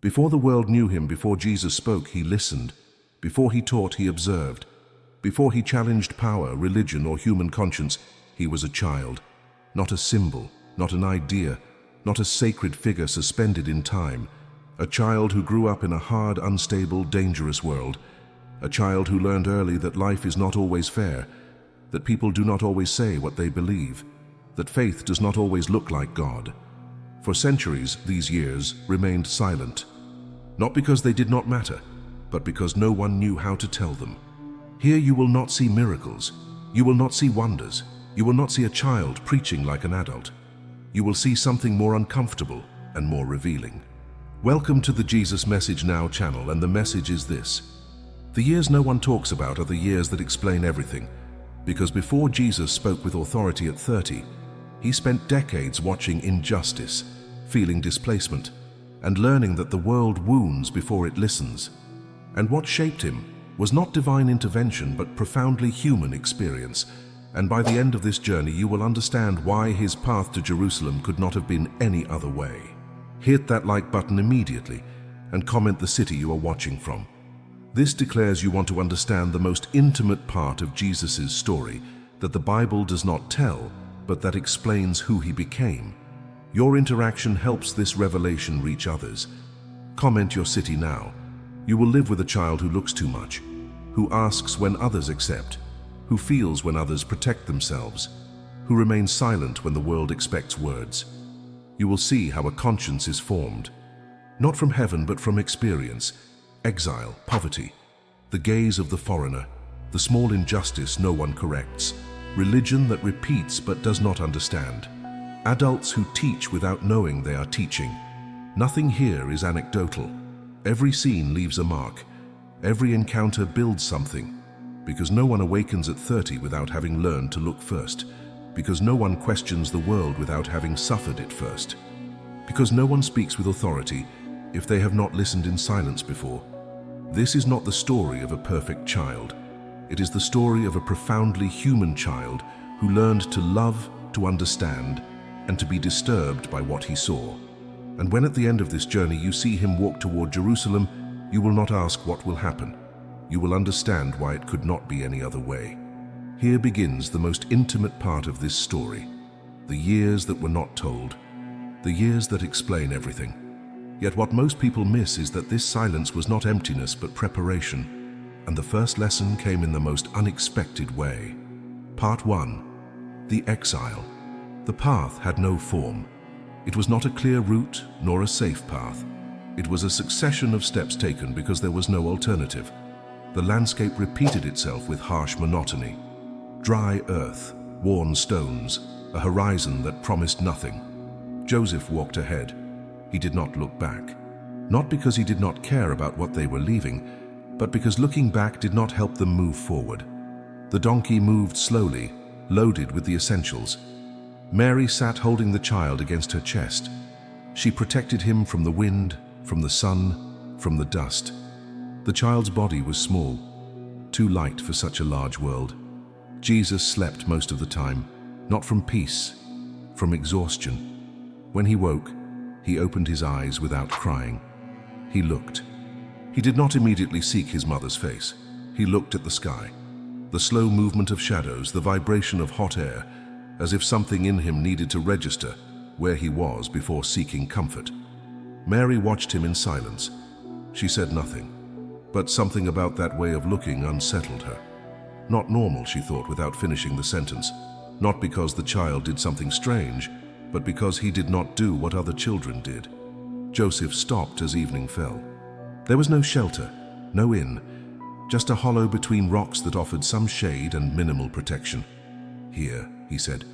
Before the world knew him, before Jesus spoke, he listened. Before he taught, he observed. Before he challenged power, religion, or human conscience, he was a child. Not a symbol, not an idea, not a sacred figure suspended in time. A child who grew up in a hard, unstable, dangerous world. A child who learned early that life is not always fair, that people do not always say what they believe, that faith does not always look like God. For centuries, these years remained silent, not because they did not matter, but because no one knew how to tell them. Here you will not see miracles, you will not see wonders, you will not see a child preaching like an adult. You will see something more uncomfortable and more revealing. Welcome to the Jesus Message Now channel, and the message is this. The years no one talks about are the years that explain everything, because before Jesus spoke with authority at 30, he spent decades watching injustice, feeling displacement, and learning that the world wounds before it listens. And what shaped him was not divine intervention, but profoundly human experience. And by the end of this journey, you will understand why his path to Jerusalem could not have been any other way. Hit that like button immediately and comment the city you are watching from. This declares you want to understand the most intimate part of Jesus' story that the Bible does not tell, but that explains who he became. Your interaction helps this revelation reach others. Comment your city now. You will live with a child who looks too much, who asks when others accept, who feels when others protect themselves, who remains silent when the world expects words. You will see how a conscience is formed, not from heaven but from experience, exile, poverty, the gaze of the foreigner, the small injustice no one corrects, religion that repeats but does not understand, adults who teach without knowing they are teaching. Nothing here is anecdotal. Every scene leaves a mark. Every encounter builds something, because no one awakens at 30 without having learned to look first, because no one questions the world without having suffered it first, because no one speaks with authority if they have not listened in silence before. This is not the story of a perfect child. It is the story of a profoundly human child who learned to love, to understand, and to be disturbed by what he saw. And when at the end of this journey you see him walk toward Jerusalem, you will not ask what will happen. You will understand why it could not be any other way. Here begins the most intimate part of this story, the years that were not told, the years that explain everything. Yet what most people miss is that this silence was not emptiness but preparation. And the first lesson came in the most unexpected way. Part 1. The exile. The path had no form. It was not a clear route nor a safe path. It was a succession of steps taken because there was no alternative. The landscape repeated itself with harsh monotony. Dry earth, worn stones, a horizon that promised nothing. Joseph walked ahead. He did not look back. Not because he did not care about what they were leaving, but because looking back did not help them move forward. The donkey moved slowly, loaded with the essentials. Mary sat holding the child against her chest. She protected him from the wind, from the sun, from the dust. The child's body was small, too light for such a large world. Jesus slept most of the time, not from peace, from exhaustion. When he woke, he opened his eyes without crying. He looked. He did not immediately seek his mother's face. He looked at the sky, the slow movement of shadows, the vibration of hot air, as if something in him needed to register where he was before seeking comfort. Mary watched him in silence. She said nothing, but something about that way of looking unsettled her. Not normal, she thought without finishing the sentence. Not because the child did something strange, but because he did not do what other children did. Joseph stopped as evening fell. There was no shelter, no inn, just a hollow between rocks that offered some shade and minimal protection. Here, he said,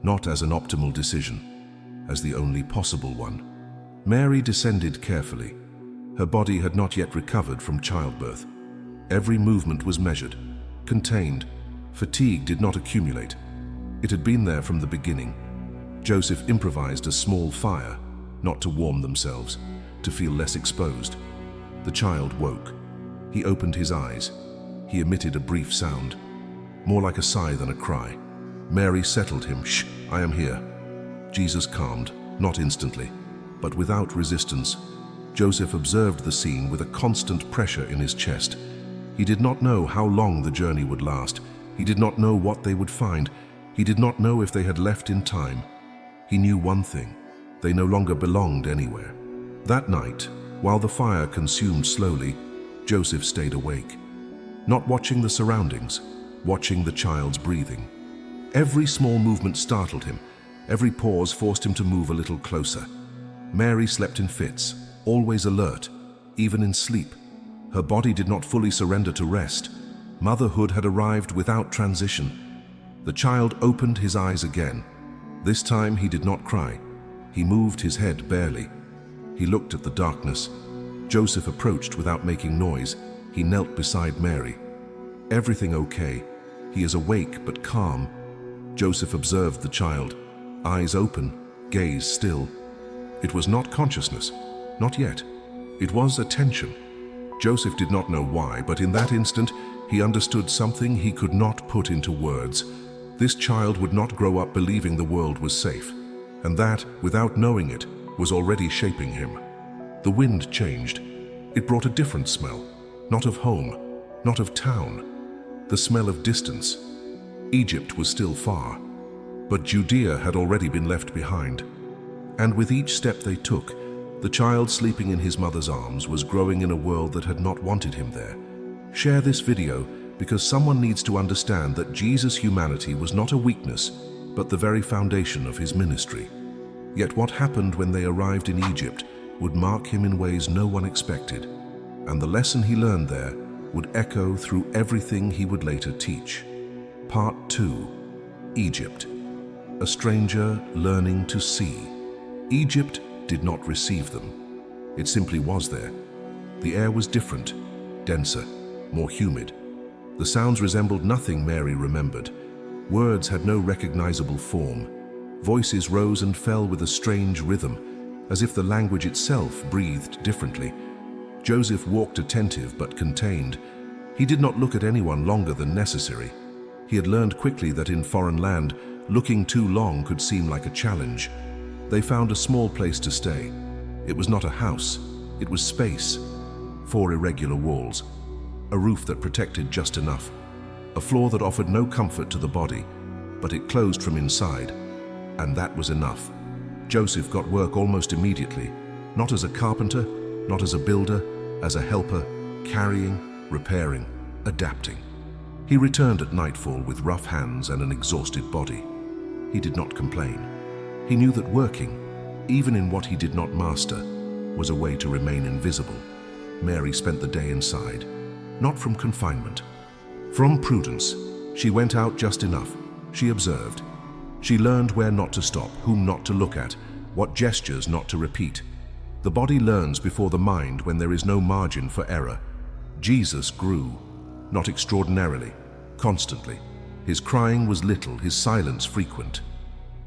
not as an optimal decision, as the only possible one. Mary descended carefully. Her body had not yet recovered from childbirth. Every movement was measured, contained. Fatigue did not accumulate. It had been there from the beginning. Joseph improvised a small fire, not to warm themselves, to feel less exposed. The child woke. He opened his eyes. He emitted a brief sound, more like a sigh than a cry. Mary settled him. "Shh, I am here." Jesus calmed, not instantly, but without resistance. Joseph observed the scene with a constant pressure in his chest. He did not know how long the journey would last. He did not know what they would find. He did not know if they had left in time. He knew one thing: they no longer belonged anywhere. That night, while the fire consumed slowly, Joseph stayed awake, not watching the surroundings, watching the child's breathing. Every small movement startled him. Every pause forced him to move a little closer. Mary slept in fits, always alert, even in sleep. Her body did not fully surrender to rest. Motherhood had arrived without transition. The child opened his eyes again. This time he did not cry. He moved his head barely. He looked at the darkness. Joseph approached without making noise. He knelt beside Mary. "Everything okay?" "He is awake but calm." Joseph observed the child, eyes open, gaze still. It was not consciousness, not yet. It was attention. Joseph did not know why, but in that instant, he understood something he could not put into words. This child would not grow up believing the world was safe, and that, without knowing it, was already shaping him. The wind changed. It brought a different smell, not of home, not of town, the smell of distance. Egypt was still far, but Judea had already been left behind. And with each step they took, the child sleeping in his mother's arms was growing in a world that had not wanted him there. Share this video because someone needs to understand that Jesus' humanity was not a weakness, but the very foundation of his ministry. Yet what happened when they arrived in Egypt would mark him in ways no one expected, and the lesson he learned there would echo through everything he would later teach. Part 2. Egypt. A stranger learning to see. Egypt did not receive them. It simply was there. The air was different, denser, more humid. The sounds resembled nothing Mary remembered. Words had no recognizable form. Voices rose and fell with a strange rhythm, as if the language itself breathed differently. Joseph walked attentive but contained. He did not look at anyone longer than necessary. He had learned quickly that in foreign land, looking too long could seem like a challenge. They found a small place to stay. It was not a house, it was space. 4 irregular walls, a roof that protected just enough, a floor that offered no comfort to the body, but it closed from inside, and that was enough. Joseph got work almost immediately, not as a carpenter, not as a builder, as a helper, carrying, repairing, adapting. He returned at nightfall with rough hands and an exhausted body. He did not complain. He knew that working, even in what he did not master, was a way to remain invisible. Mary spent the day inside, not from confinement. From prudence, she went out just enough. She observed. She learned where not to stop, whom not to look at, what gestures not to repeat. The body learns before the mind when there is no margin for error. Jesus grew, not extraordinarily, constantly. His crying was little, his silence frequent.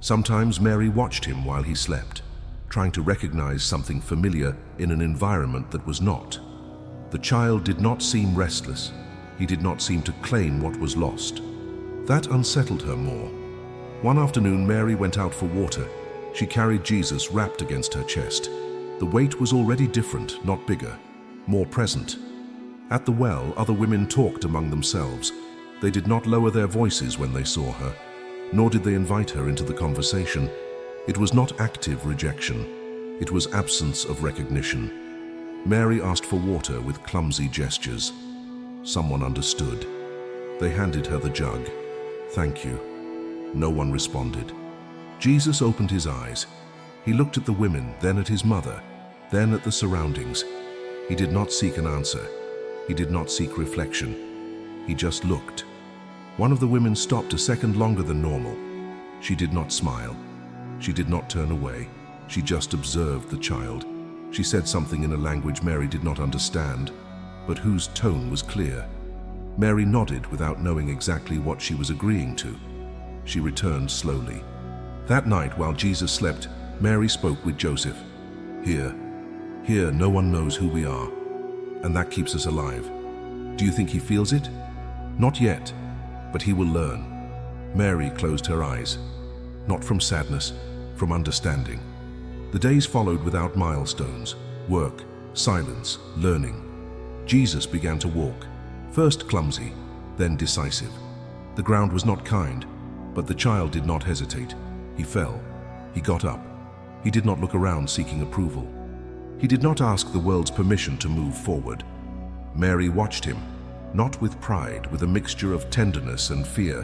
Sometimes Mary watched him while he slept, trying to recognize something familiar in an environment that was not. The child did not seem restless. He did not seem to claim what was lost. That unsettled her more. One afternoon, Mary went out for water. She carried Jesus wrapped against her chest. The weight was already different, not bigger, more present. At the well, other women talked among themselves. They did not lower their voices when they saw her, nor did they invite her into the conversation. It was not active rejection. It was absence of recognition. Mary asked for water with clumsy gestures. Someone understood. They handed her the jug. "Thank you." No one responded. Jesus opened his eyes. He looked at the women, then at his mother, then at the surroundings. He did not seek an answer. He did not seek reflection. He just looked. One of the women stopped a second longer than normal. She did not smile. She did not turn away. She just observed the child. She said something in a language Mary did not understand, but whose tone was clear. Mary nodded without knowing exactly what she was agreeing to. She returned slowly. That night, while Jesus slept, Mary spoke with Joseph. Here no one knows who we are, and that keeps us alive. Do you think he feels it? Not yet, but he will learn." Mary closed her eyes, not from sadness, from understanding. The days followed without milestones, work, Silence, learning. Jesus began to walk, first clumsy, then decisive. The ground was not kind, but the child did not hesitate. He fell. He got up. He did not look around seeking approval. He did not ask the world's permission to move forward. Mary watched him, not with pride, with a mixture of tenderness and fear.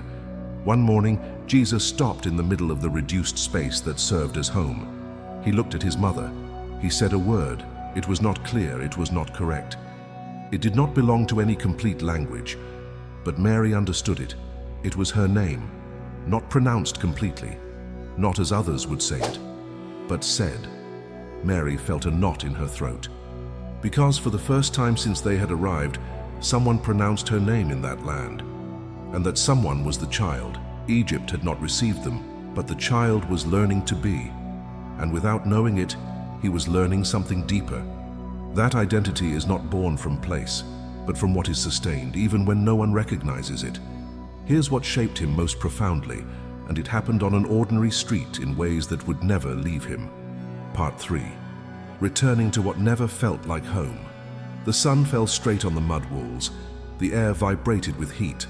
One morning, Jesus stopped in the middle of the reduced space that served as home. He looked at his mother. He said a word. It was not clear, it was not correct. It did not belong to any complete language, but Mary understood it. It was her name, not pronounced completely, not as others would say it, but said. Mary felt a knot in her throat, because for the first time since they had arrived, someone pronounced her name in that land, and that someone was the child. Egypt had not received them, but the child was learning to be, and without knowing it, he was learning something deeper. That identity is not born from place, but from what is sustained, even when no one recognizes it. Here's what shaped him most profoundly, and it happened on an ordinary street in ways that would never leave him. Part 3. Returning to what never felt like home. The sun fell straight on the mud walls. The air vibrated with heat.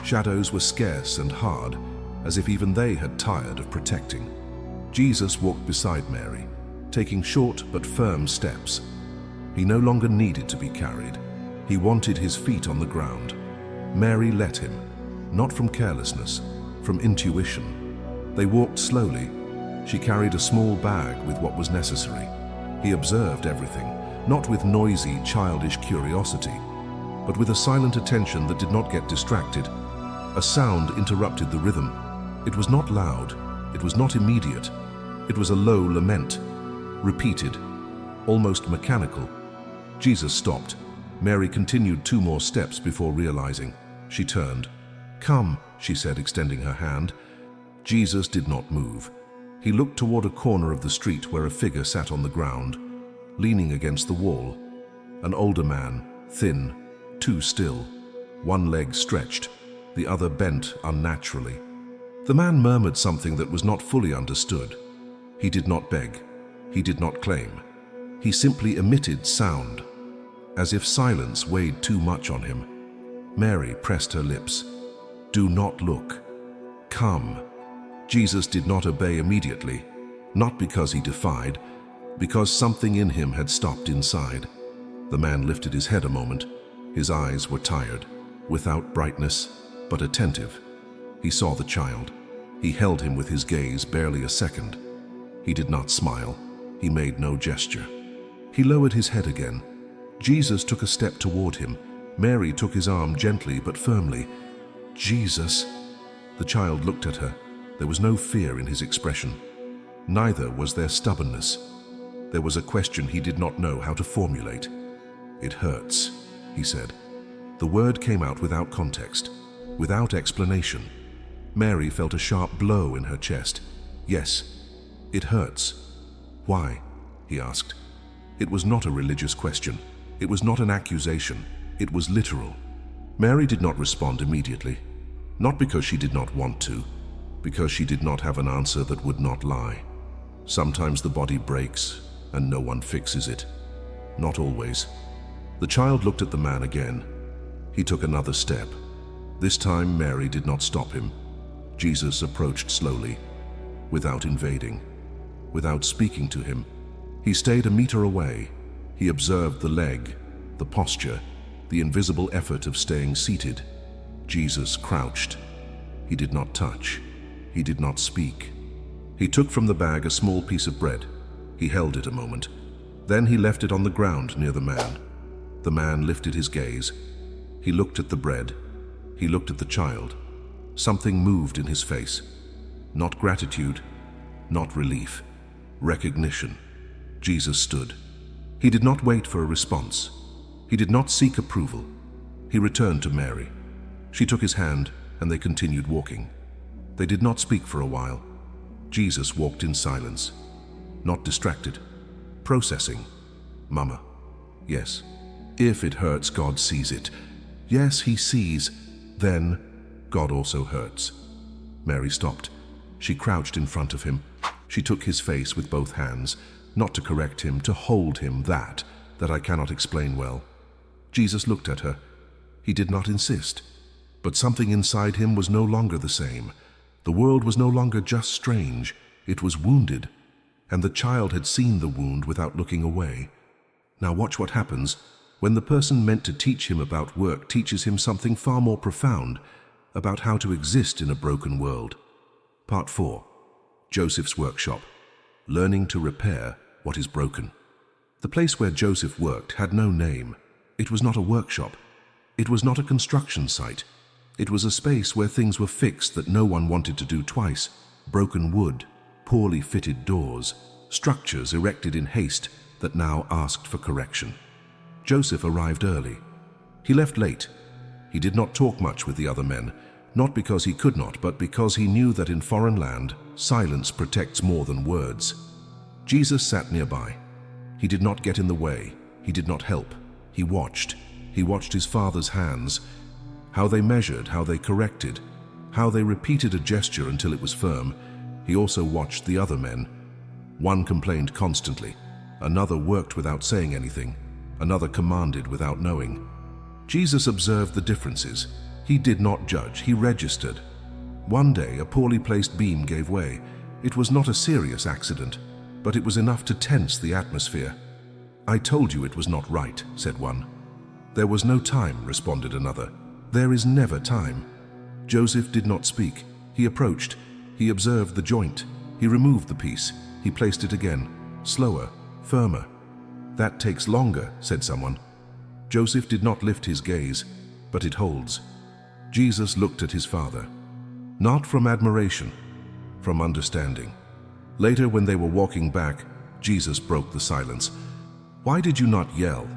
Shadows were scarce and hard, as if even they had tired of protecting. Jesus walked beside Mary, taking short but firm steps. He no longer needed to be carried. He wanted his feet on the ground. Mary let him, not from carelessness, from intuition. They walked slowly. She carried a small bag with what was necessary. He observed everything, not with noisy, childish curiosity, but with a silent attention that did not get distracted. A sound interrupted the rhythm. It was not loud. It was not immediate. It was a low lament, repeated, almost mechanical. Jesus stopped. Mary continued 2 more steps before realizing. She turned. "Come," she said, extending her hand. Jesus did not move. He looked toward a corner of the street where a figure sat on the ground, leaning against the wall. An older man, thin, too still, one leg stretched, the other bent unnaturally. The man murmured something that was not fully understood. He did not beg. He did not claim. He simply emitted sound, as if silence weighed too much on him. Mary pressed her lips. "Do not look. Come." Jesus did not obey immediately, not because he defied, because something in him had stopped inside. The man lifted his head a moment. His eyes were tired, without brightness, but attentive. He saw the child. He held him with his gaze barely a second. He did not smile. He made no gesture. He lowered his head again. Jesus took a step toward him. Mary took his arm gently but firmly. "Jesus." The child looked at her. There was no fear in his expression. Neither was there stubbornness. There was a question he did not know how to formulate. "It hurts," he said. The word came out without context, without explanation. Mary felt a sharp blow in her chest. "Yes, it hurts." "Why?" he asked. It was not a religious question. It was not an accusation. It was literal. Mary did not respond immediately. Not because she did not want to, because she did not have an answer that would not lie. Sometimes the body breaks and no one fixes it. Not always. The child looked at the man again. He took another step. This time Mary did not stop him. Jesus approached slowly, without invading, without speaking to him. He stayed a meter away. He observed the leg, the posture, the invisible effort of staying seated. Jesus crouched. He did not touch. He did not speak. He took from the bag a small piece of bread. He held it a moment. Then he left it on the ground near the man. The man lifted his gaze. He looked at the bread. He looked at the child. Something moved in his face. Not gratitude, not relief. Recognition. Jesus stood. He did not wait for a response. He did not seek approval. He returned to Mary. She took his hand, and they continued walking. They did not speak for a while. Jesus walked in silence, not distracted, processing. "Mama." "Yes." "If it hurts, God sees it." "Yes, he sees. Then God also hurts." Mary stopped. She crouched in front of him. She took his face with both hands, not to correct him, to hold him, that that I cannot explain well." Jesus looked at her. He did not insist, but something inside him was no longer the same. The world was no longer just strange, it was wounded, and the child had seen the wound without looking away. Now watch what happens when the person meant to teach him about work teaches him something far more profound about how to exist in a broken world. Part 4. Joseph's Workshop. Learning to repair what is broken. The place where Joseph worked had no name. It was not a workshop. It was not a construction site. It was a space where things were fixed that no one wanted to do twice. Broken wood, poorly fitted doors, structures erected in haste that now asked for correction. Joseph arrived early. He left late. He did not talk much with the other men, not because he could not, but because he knew that in foreign land, silence protects more than words. Jesus sat nearby. He did not get in the way. He did not help. He watched. He watched his father's hands, how they measured, how they corrected, how they repeated a gesture until it was firm. He also watched the other men. One complained constantly. Another worked without saying anything. Another commanded without knowing. Jesus observed the differences. He did not judge, he registered. One day, a poorly placed beam gave way. It was not a serious accident, but it was enough to tense the atmosphere. "I told you it was not right," said one. "There was no time," responded another. "There is never time." Joseph did not speak. He approached. He observed the joint. He removed the piece. He placed it again, slower, firmer. "That takes longer," said someone. Joseph did not lift his gaze, but it holds. Jesus looked at his father, not from admiration, from understanding. Later, when they were walking back, Jesus broke the silence. "Why did you not yell?"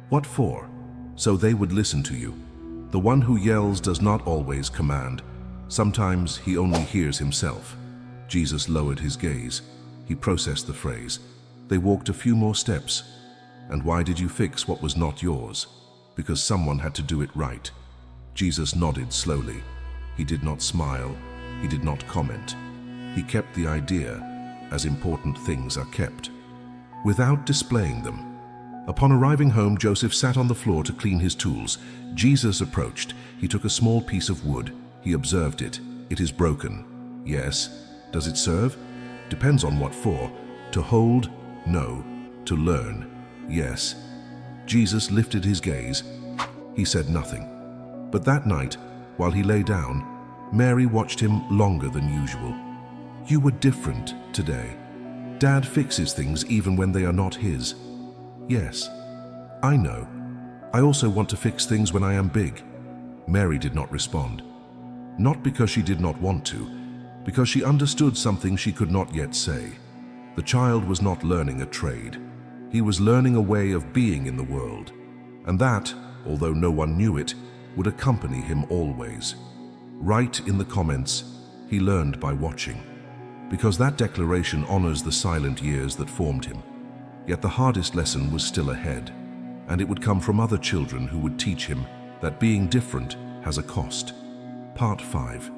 "What for?" "So they would listen to you. The one who yells does not always command. Sometimes he only hears himself." Jesus lowered his gaze. He processed the phrase. They walked a few more steps. "And why did you fix what was not yours?" "Because someone had to do it right." Jesus nodded slowly. He did not smile. He did not comment. He kept the idea as important things are kept, without displaying them. Upon arriving home, Joseph sat on the floor to clean his tools. Jesus approached. He took a small piece of wood. He observed it. "It is broken." "Yes." "Does it serve?" "Depends on what for." "To hold?" "No." "To learn?" "Yes." Jesus lifted his gaze. He said nothing. But that night, while he lay down, Mary watched him longer than usual. "You were different today. Dad fixes things even when they are not his." "Yes, I know. I also want to fix things when I am big." Mary did not respond. Not because she did not want to, because she understood something she could not yet say. The child was not learning a trade. He was learning a way of being in the world. And that, although no one knew it, would accompany him always. Write in the comments, "He learned by watching," because that declaration honors the silent years that formed him. Yet the hardest lesson was still ahead, and it would come from other children who would teach him that being different has a cost. Part 5.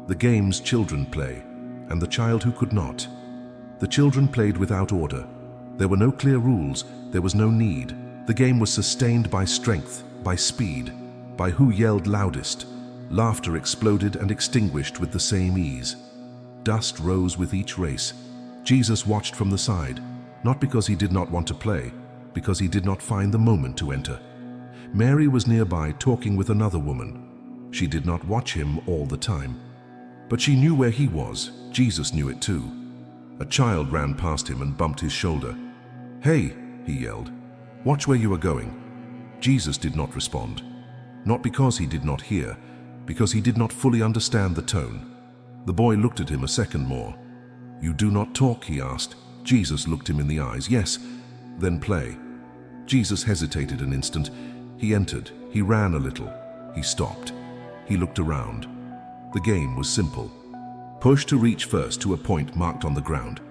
The games children play, and the child who could not. The children played without order. There were no clear rules, there was no need. The game was sustained by strength, by speed, by who yelled loudest. Laughter exploded and extinguished with the same ease. Dust rose with each race. Jesus watched from the side, not because he did not want to play, because he did not find the moment to enter. Mary was nearby talking with another woman. She did not watch him all the time, but she knew where he was. Jesus knew it too. A child ran past him and bumped his shoulder. "Hey," he yelled, "watch where you are going." Jesus did not respond. Not because he did not hear, because he did not fully understand the tone. The boy looked at him a second more. "You do not talk?" he asked. Jesus looked him in the eyes. "Yes." "Then play." Jesus hesitated an instant. He entered. He ran a little. He stopped. He looked around. The game was simple. Push to reach first to a point marked on the ground.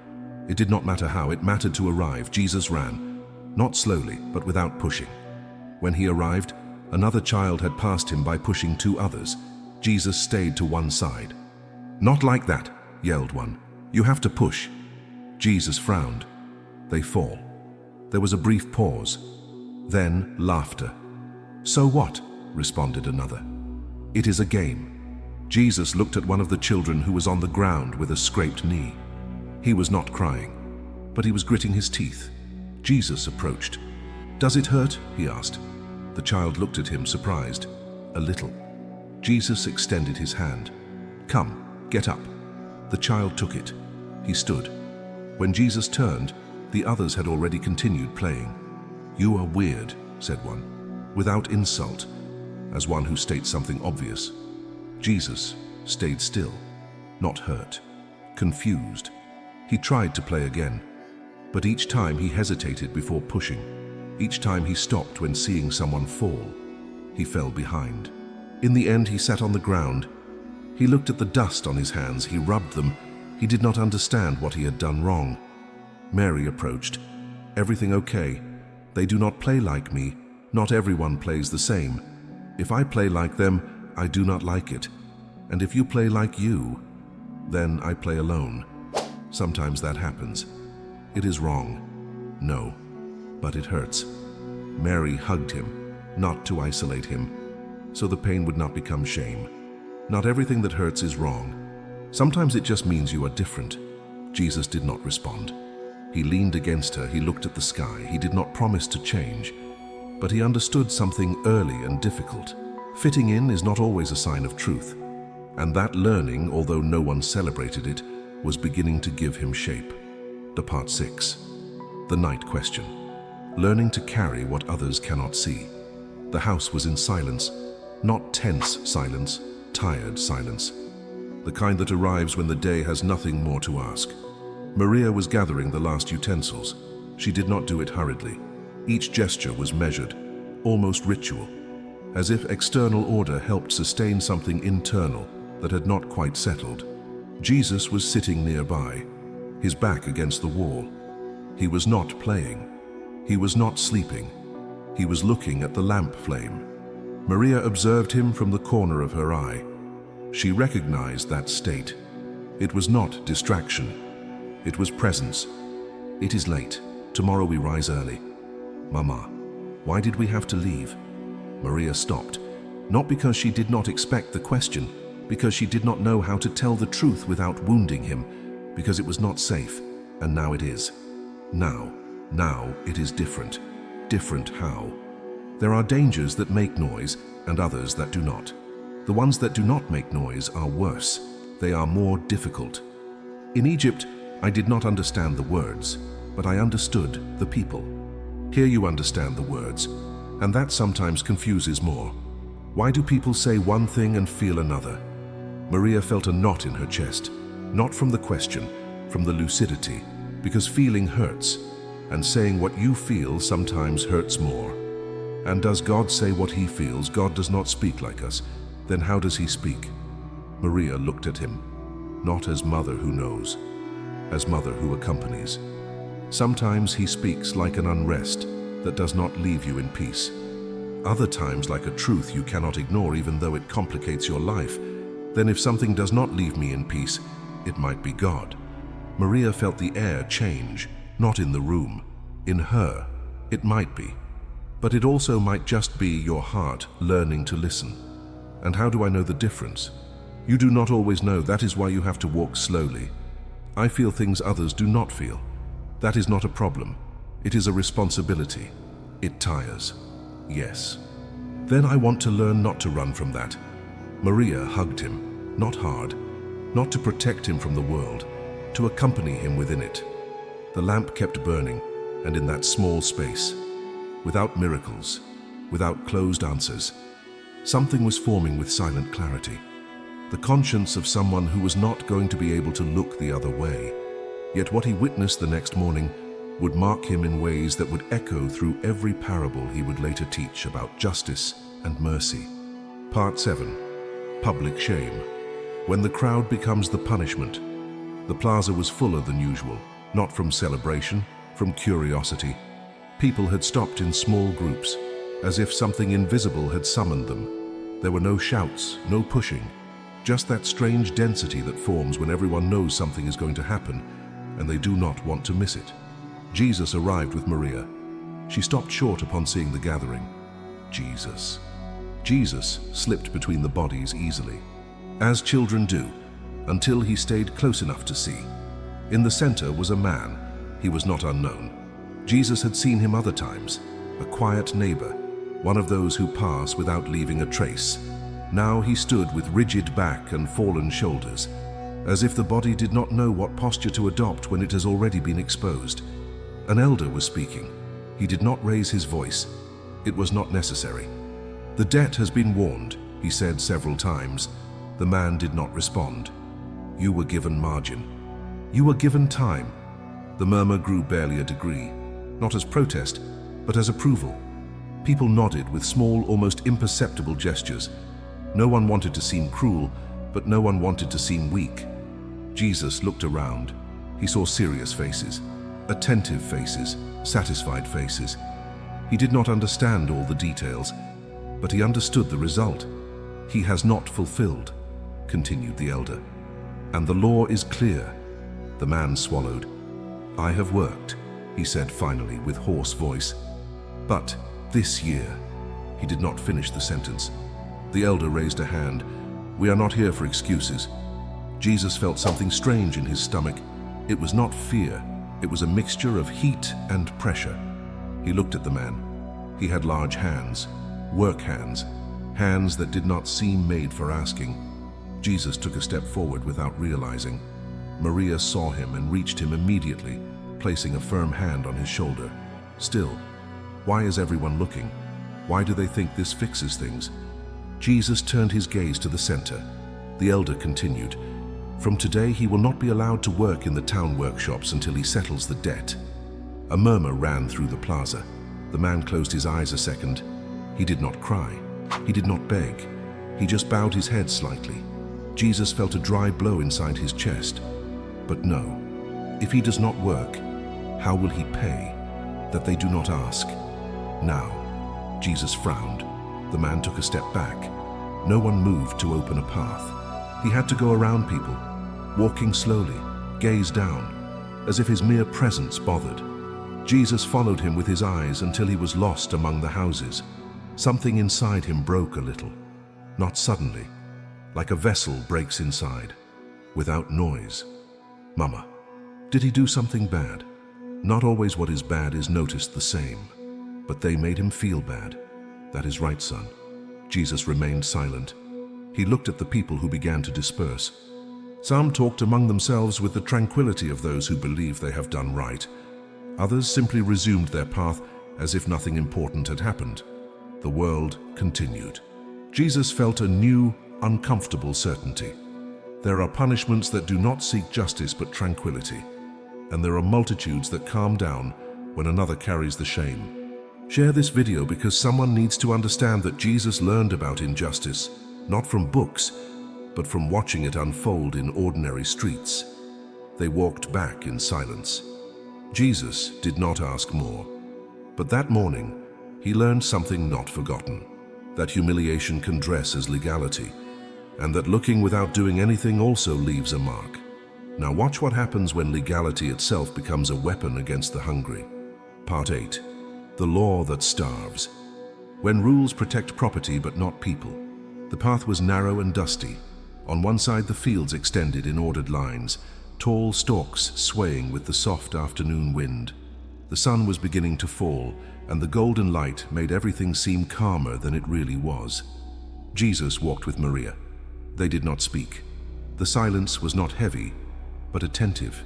It did not matter how, it mattered to arrive. Jesus ran. Not slowly, but without pushing. When he arrived, another child had passed him by pushing two others. Jesus stayed to one side. "Not like that," yelled one. "You have to push." Jesus frowned. "They fall." There was a brief pause. Then laughter. "So what?" responded another. "It is a game." Jesus looked at one of the children who was on the ground with a scraped knee. He was not crying, but he was gritting his teeth. Jesus approached. "Does it hurt?" he asked. The child looked at him, surprised. "A little." Jesus extended his hand. "Come, get up." The child took it. He stood. When Jesus turned, the others had already continued playing. "You are weird," said one, without insult, as one who states something obvious. Jesus stayed still, not hurt, confused. He tried to play again, but each time he hesitated before pushing. Each time he stopped when seeing someone fall. He fell behind. In the end, he sat on the ground. He looked at the dust on his hands. He rubbed them. He did not understand what he had done wrong. Mary approached. "Everything okay? They do not play like me. Not everyone plays the same. If I play like them, I do not like it. And if you play like you, then I play alone. Sometimes that happens. It is wrong. No, but it hurts." Mary hugged him, not to isolate him, so the pain would not become shame. Not everything that hurts is wrong. Sometimes it just means you are different. Jesus did not respond. He leaned against her. He looked at the sky. He did not promise to change, but he understood something early and difficult. Fitting in is not always a sign of truth. And that learning, although no one celebrated it, was beginning to give him shape. The part 6. The night question. Learning to carry what others cannot see. The house was in silence, not tense silence, tired silence. The kind that arrives when the day has nothing more to ask. Maria was gathering the last utensils. She did not do it hurriedly. Each gesture was measured, almost ritual, as if external order helped sustain something internal that had not quite settled. Jesus was sitting nearby, his back against the wall. He was not playing. He was not sleeping. He was looking at the lamp flame. Maria observed him from the corner of her eye. She recognized that state. It was not distraction. It was presence. "It is late. Tomorrow we rise early." "Mama, why did we have to leave?" Maria stopped, not because she did not expect the question, because she did not know how to tell the truth without wounding him, because it was not safe, and now it is. Now it is different. Different how? There are dangers that make noise and others that do not. The ones that do not make noise are worse. They are more difficult. In Egypt, I did not understand the words, but I understood the people. Here you understand the words, and that sometimes confuses more. Why do people say one thing and feel another? Maria felt a knot in her chest, not from the question, from the lucidity, because feeling hurts, and saying what you feel sometimes hurts more. And does God say what he feels? God does not speak like us. Then how does he speak? Maria looked at him, not as mother who knows, as mother who accompanies. Sometimes he speaks like an unrest that does not leave you in peace. Other times like a truth you cannot ignore even though it complicates your life. Then if something does not leave me in peace, it might be God. Maria felt the air change, not in the room, in her. It might be. But it also might just be your heart learning to listen. And how do I know the difference? You do not always know. That is why you have to walk slowly. I feel things others do not feel. That is not a problem. It is a responsibility. It tires. Yes. Then I want to learn not to run from that. Maria hugged him, not hard, not to protect him from the world, to accompany him within it. The lamp kept burning, and in that small space, without miracles, without closed answers, something was forming with silent clarity. The conscience of someone who was not going to be able to look the other way. Yet what he witnessed the next morning would mark him in ways that would echo through every parable he would later teach about justice and mercy. Part 7. Public shame. When the crowd becomes the punishment. The plaza was fuller than usual, not from celebration, from curiosity. People had stopped in small groups, as if something invisible had summoned them. There were no shouts, no pushing, just that strange density that forms when everyone knows something is going to happen, and they do not want to miss it. Jesus arrived with Maria. She stopped short upon seeing the gathering. Jesus. Jesus slipped between the bodies easily, as children do, until he stayed close enough to see. In the center was a man. He was not unknown. Jesus had seen him other times, a quiet neighbor, one of those who pass without leaving a trace. Now he stood with rigid back and fallen shoulders, as if the body did not know what posture to adopt when it has already been exposed. An elder was speaking. He did not raise his voice. It was not necessary. "The debt has been warned," he said several times. The man did not respond. "You were given margin. You were given time." The murmur grew barely a degree, not as protest, but as approval. People nodded with small, almost imperceptible gestures. No one wanted to seem cruel, but no one wanted to seem weak. Jesus looked around. He saw serious faces, attentive faces, satisfied faces. He did not understand all the details, but he understood the result. "He has not fulfilled," continued the elder. "And the law is clear." The man swallowed. "I have worked," he said finally with hoarse voice. "But this year," he did not finish the sentence. The elder raised a hand. "We are not here for excuses." Jesus felt something strange in his stomach. It was not fear. It was a mixture of heat and pressure. He looked at the man. He had large hands, work hands, hands that did not seem made for asking. Jesus took a step forward without realizing. Maria saw him and reached him immediately, placing a firm hand on his shoulder. Still, why is everyone looking? Why do they think this fixes things? Jesus turned his gaze to the center. The elder continued, "From today he will not be allowed to work in the town workshops until he settles the debt." A murmur ran through the plaza. The man closed his eyes a second. He did not cry. He did not beg. He just bowed his head slightly. Jesus felt a dry blow inside his chest. But no, if he does not work, how will he pay? That they do not ask. Now, Jesus frowned. The man took a step back. No one moved to open a path. He had to go around people, walking slowly, gaze down, as if his mere presence bothered. Jesus followed him with his eyes until he was lost among the houses. Something inside him broke a little. Not suddenly, like a vessel breaks inside, without noise. Mama, did he do something bad? Not always what is bad is noticed the same, but they made him feel bad. That is right, son. Jesus remained silent. He looked at the people who began to disperse. Some talked among themselves with the tranquility of those who believe they have done right. Others simply resumed their path as if nothing important had happened. The world continued. Jesus felt a new, uncomfortable certainty. There are punishments that do not seek justice but tranquility, and there are multitudes that calm down when another carries the shame. Share this video because someone needs to understand that Jesus learned about injustice, not from books, but from watching it unfold in ordinary streets. They walked back in silence. Jesus did not ask more, but that morning he learned something not forgotten, that humiliation can dress as legality, and that looking without doing anything also leaves a mark. Now watch what happens when legality itself becomes a weapon against the hungry. Part 8. The law that starves. When rules protect property but not people. The path was narrow and dusty. On one side the fields extended in ordered lines, tall stalks swaying with the soft afternoon wind. The sun was beginning to fall, and the golden light made everything seem calmer than it really was. Jesus walked with Maria. They did not speak. The silence was not heavy, but attentive,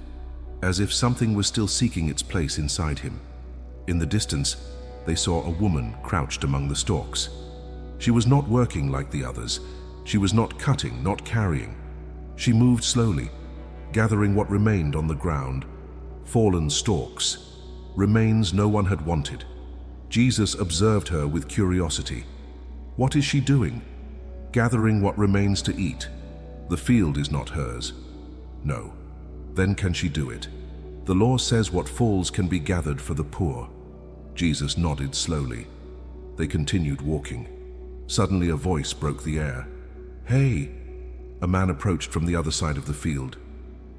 as if something was still seeking its place inside him. In the distance, they saw a woman crouched among the stalks. She was not working like the others. She was not cutting, not carrying. She moved slowly, gathering what remained on the ground. Fallen stalks, remains no one had wanted. Jesus observed her with curiosity. What is she doing? Gathering what remains to eat. The field is not hers. No. Then can she do it? The law says what falls can be gathered for the poor. Jesus nodded slowly. They continued walking. Suddenly a voice broke the air. "Hey!" A man approached from the other side of the field.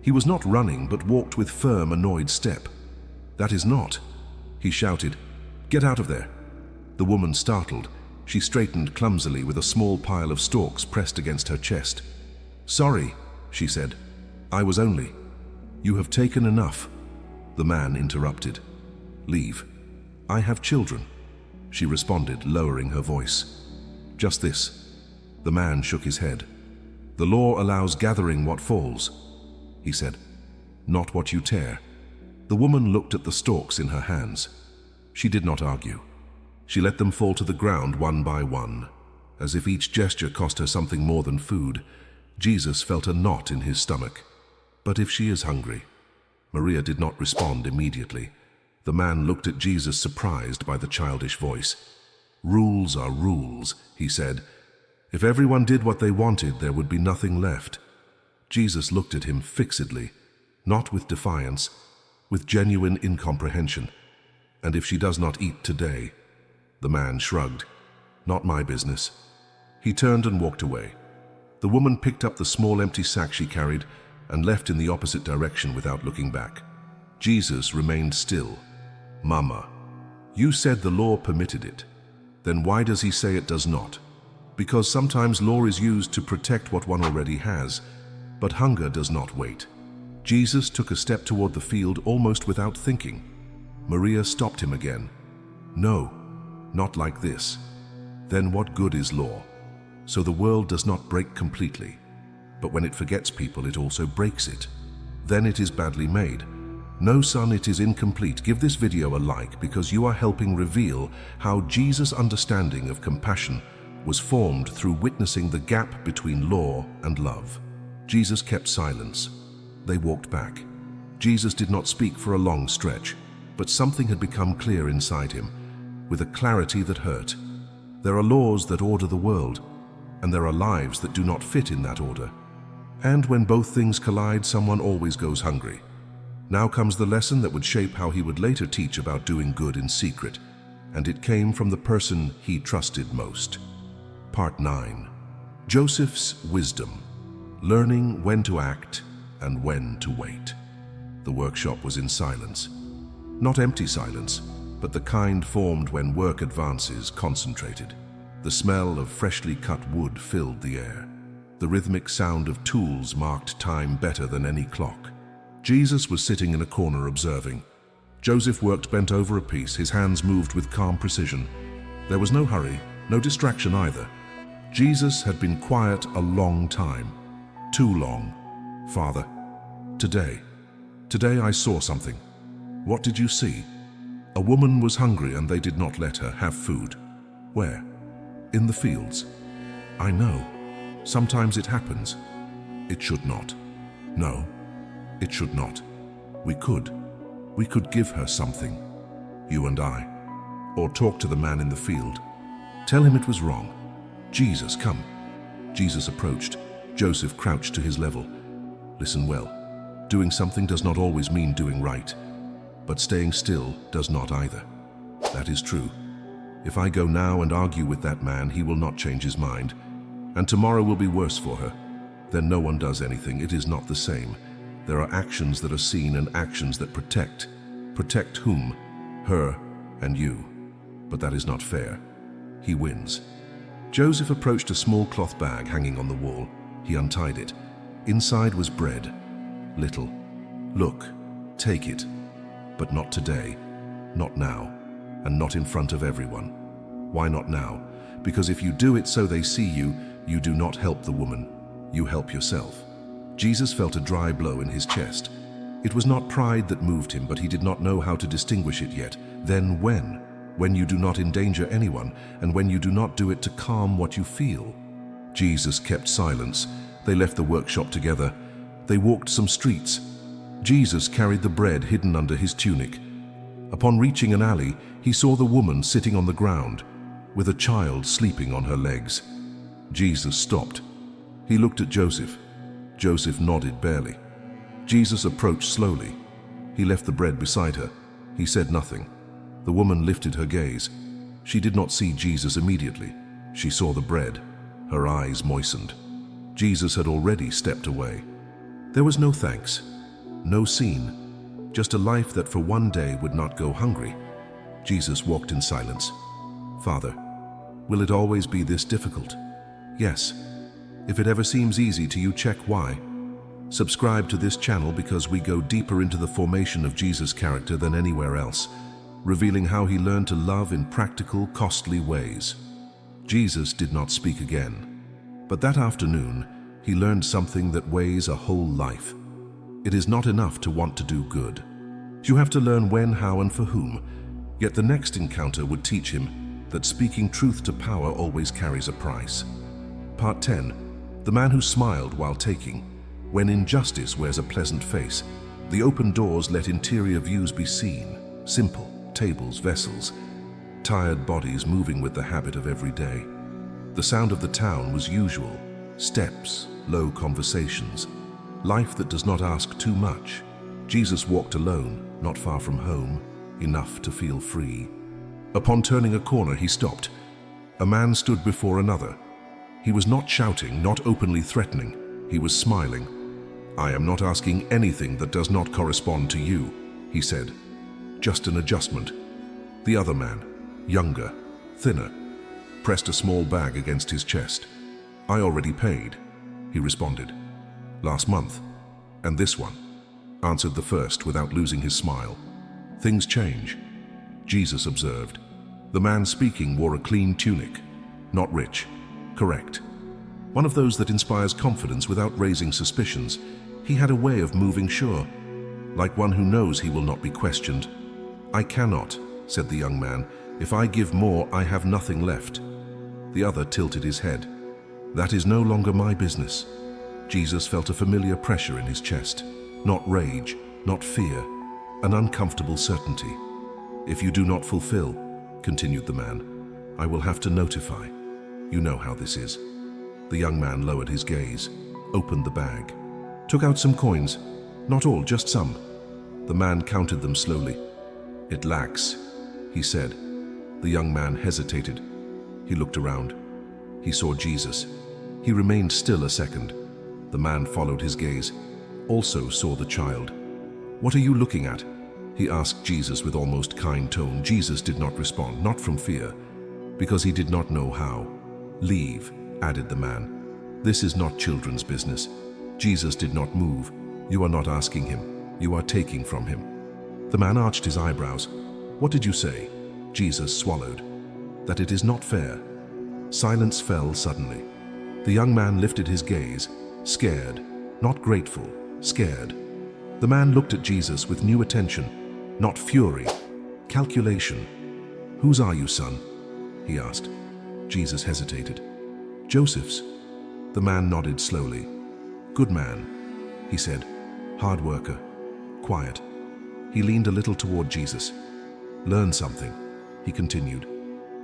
He was not running, but walked with firm, annoyed step. "That is not," he shouted. "Get out of there." The woman startled. She straightened clumsily with a small pile of stalks pressed against her chest. "Sorry," she said. "I was only—" "You have taken enough." The man interrupted. "Leave. I have children," she responded, lowering her voice. "Just this." The man shook his head. "The law allows gathering what falls," he said, "not what you tear." The woman looked at the stalks in her hands. She did not argue. She let them fall to the ground one by one, as if each gesture cost her something more than food. Jesus felt a knot in his stomach. "But if she is hungry?" Maria did not respond immediately. The man looked at Jesus, surprised by the childish voice. "Rules are rules," he said. "If everyone did what they wanted, there would be nothing left." Jesus looked at him fixedly, not with defiance, with genuine incomprehension. "And if she does not eat today?" The man shrugged. "Not my business." He turned and walked away. The woman picked up the small empty sack she carried and left in the opposite direction without looking back. Jesus remained still. "Mama, you said the law permitted it. Then why does he say it does not?" "Because sometimes law is used to protect what one already has, but hunger does not wait." Jesus took a step toward the field almost without thinking. Maria stopped him again. "No, not like this." "Then what good is law?" "So the world does not break completely. But when it forgets people, it also breaks it. Then it is badly made. No, son, it is incomplete. Give this video a like because you are helping reveal how Jesus' understanding of compassion was formed through witnessing the gap between law and love. Jesus kept silence. They walked back. Jesus did not speak for a long stretch, but something had become clear inside him, with a clarity that hurt. There are laws that order the world, and there are lives that do not fit in that order. And when both things collide, someone always goes hungry. Now comes the lesson that would shape how he would later teach about doing good in secret, and it came from the person he trusted most. Part 9. Joseph's wisdom. Learning when to act and when to wait. The workshop was in silence. Not empty silence, but the kind formed when work advances, concentrated. The smell of freshly cut wood filled the air. The rhythmic sound of tools marked time better than any clock. Jesus was sitting in a corner observing. Joseph worked bent over a piece, his hands moved with calm precision. There was no hurry, no distraction either. Jesus had been quiet a long time. Too long. "Father, today I saw something." "What did you see?" "A woman was hungry and they did not let her have food." "Where?" "In the fields." "I know. Sometimes it happens." "It should not." "No, it should not. We could give her something. You and I. Or talk to the man in the field. Tell him it was wrong. Jesus, come." Jesus approached. Joseph crouched to his level. "Listen well. Doing something does not always mean doing right. But staying still does not either. That is true. If I go now and argue with that man, he will not change his mind. And tomorrow will be worse for her. Then no one does anything. It is not the same. There are actions that are seen and actions that protect. Protect whom? Her and you. But that is not fair. He wins." Joseph approached a small cloth bag hanging on the wall. He untied it. Inside was bread. Little. "Look, take it. But not today. Not now. And not in front of everyone." "Why not now?" "Because if you do it so they see you, you do not help the woman. You help yourself." Jesus felt a dry blow in his chest. It was not pride that moved him, but he did not know how to distinguish it yet. Then when? When you do not endanger anyone, and when you do not do it to calm what you feel. Jesus kept silence. They left the workshop together. They walked some streets. Jesus carried the bread hidden under his tunic. Upon reaching an alley, he saw the woman sitting on the ground, with a child sleeping on her legs. Jesus stopped. He looked at Joseph. Joseph nodded barely. Jesus approached slowly. He left the bread beside her. He said nothing. The woman lifted her gaze. She did not see Jesus immediately. She saw the bread. Her eyes moistened. Jesus had already stepped away. There was no thanks, no scene, just a life that for one day would not go hungry. Jesus walked in silence. Father, will it always be this difficult? Yes. If it ever seems easy to you, check why. Subscribe to this channel because we go deeper into the formation of Jesus' character than anywhere else, revealing how he learned to love in practical, costly ways. Jesus did not speak again, but that afternoon he learned something that weighs a whole life. It is not enough to want to do good. You have to learn when, how, and for whom. Yet the next encounter would teach him that speaking truth to power always carries a price. Part 10. The man who smiled while taking. When injustice wears a pleasant face, the open doors let interior views be seen. Simple, tables, vessels, tired bodies moving with the habit of every day. The sound of the town was usual. Steps, low conversations. Life that does not ask too much. Jesus walked alone, not far from home, enough to feel free. Upon turning a corner, he stopped. A man stood before another. He was not shouting, not openly threatening. He was smiling. "I am not asking anything that does not correspond to you," he said. "Just an adjustment." The other man, younger, thinner, pressed a small bag against his chest. "I already paid," he responded. "Last month. And this one," answered the first without losing his smile. "Things change," Jesus observed. The man speaking wore a clean tunic. Not rich. Correct. One of those that inspires confidence without raising suspicions. He had a way of moving sure, like one who knows he will not be questioned. "I cannot," said the young man. "If I give more, I have nothing left." The other tilted his head. "That is no longer my business." Jesus felt a familiar pressure in his chest. Not rage, not fear, an uncomfortable certainty. "If you do not fulfill," continued the man, "I will have to notify. You know how this is." The young man lowered his gaze, opened the bag, took out some coins. Not all, just some. The man counted them slowly. "It lacks," he said. The young man hesitated. He looked around. He saw Jesus. He remained still a second. The man followed his gaze, also saw the child. "What are you looking at?" he asked Jesus with almost kind tone. Jesus did not respond, not from fear, because he did not know how. "Leave," added the man. "This is not children's business." Jesus did not move. "You are not asking him. You are taking from him." The man arched his eyebrows. "What did you say?" Jesus swallowed. "That it is not fair." Silence fell suddenly. The young man lifted his gaze, scared, not grateful, scared. The man looked at Jesus with new attention, not fury, calculation. "Whose are you, son?" he asked. Jesus hesitated. "Joseph's." The man nodded slowly. "Good man," he said. "Hard worker. Quiet." He leaned a little toward Jesus. "Learn something," he continued.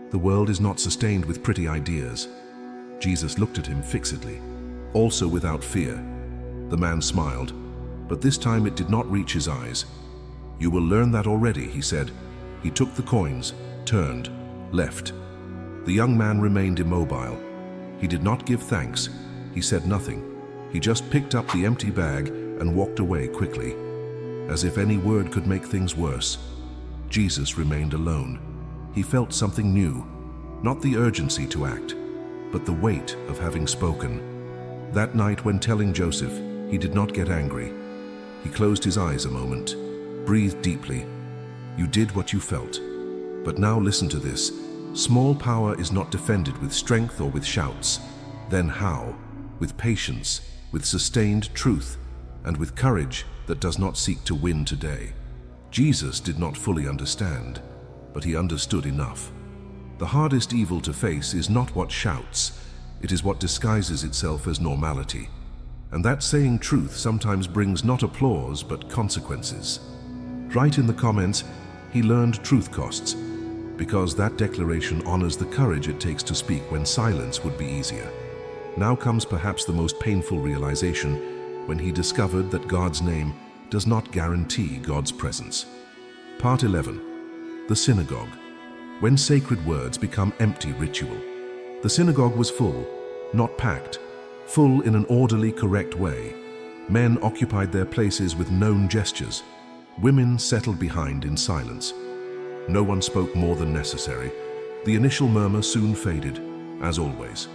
"The world is not sustained with pretty ideas." Jesus looked at him fixedly, also without fear. The man smiled, but this time it did not reach his eyes. "You will learn that already," he said. He took the coins, turned, left. The young man remained immobile. He did not give thanks. He said nothing. He just picked up the empty bag and walked away quickly, as if any word could make things worse. Jesus remained alone. He felt something new, not the urgency to act, but the weight of having spoken. That night when telling Joseph, he did not get angry. He closed his eyes a moment, breathed deeply. "You did what you felt. But now listen to this. Small power is not defended with strength or with shouts. Then how? With patience, with sustained truth, and with courage that does not seek to win today." Jesus did not fully understand, but he understood enough. The hardest evil to face is not what shouts, it is what disguises itself as normality. And that saying truth sometimes brings not applause, but consequences. Write in the comments, "He learned truth costs," because that declaration honors the courage it takes to speak when silence would be easier. Now comes perhaps the most painful realization, when he discovered that God's name does not guarantee God's presence. Part 11. The synagogue. When sacred words become empty ritual. The synagogue was full, not packed, full in an orderly, correct way. Men occupied their places with known gestures. Women settled behind in silence. No one spoke more than necessary. The initial murmur soon faded, as always.